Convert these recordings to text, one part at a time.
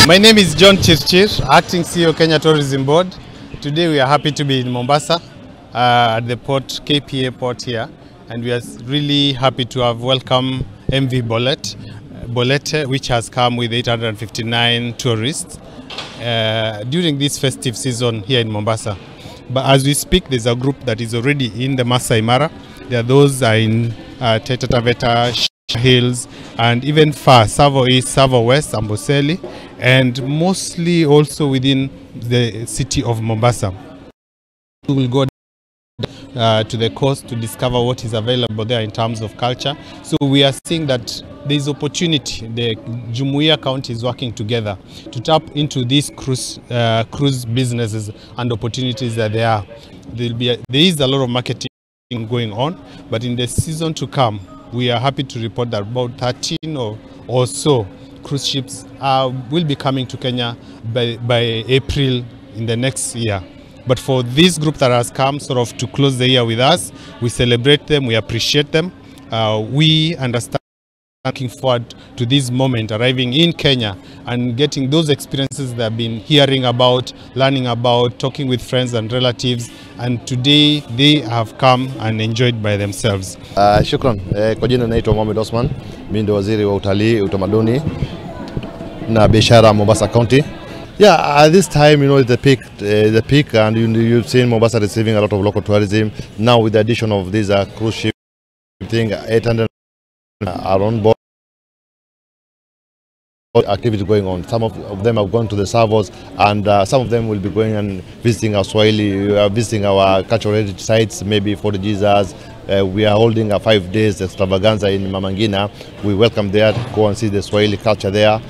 My name is John Chichir, Acting CEO Kenya Tourism Board. Today we are happy to be in Mombasa at the port, KPA port here, and we are really happy to have welcomed MV Bolete, which has come with 859 tourists during this festive season here in Mombasa. But as we speak, there's a group that is already in the Masai Mara. There are those in Taita Taveta, Hills, and even far, Savo East, Savo West, Amboseli, and mostly also within the city of Mombasa. We will go to the coast to discover what is available there in terms of culture. So we are seeing that there is opportunity. The Jumuiya County is working together to tap into these cruise businesses and opportunities that there are. There is a lot of marketing going on, but in the season to come, we are happy to report that about 13 or so cruise ships will be coming to Kenya by April in the next year. But for this group that has come sort of to close the year with us, we celebrate them, we appreciate them. We understand, looking forward to this moment, arriving in Kenya and getting those experiences they've been hearing about, learning about, talking with friends and relatives, and today they have come and enjoyed by themselves. Shukran. Kwa jina naitwa Mohamed Osman, mimi ndio waziri wa utalii, utamaduni na biashara Mombasa County. Yeah, at this time, you know, the peak, and you've seen Mombasa receiving a lot of local tourism. Now with the addition of this cruise ship thing, 800 are on board. Activity going on. Some of them have gone to the Savos, and some of them will be going and visiting our Swahili, visiting our cultural heritage sites, maybe for the Jesus. We are holding a 5 days extravaganza in Mamangina. We welcome there to go and see the Swahili culture there.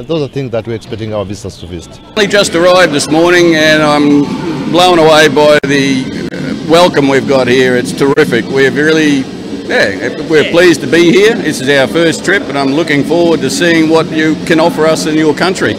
Those are things that we're expecting our visitors to visit. We just arrived this morning and I'm blown away by the welcome we've got here. It's terrific. We're really, we're pleased to be here. This is our first trip and I'm looking forward to seeing what you can offer us in your country.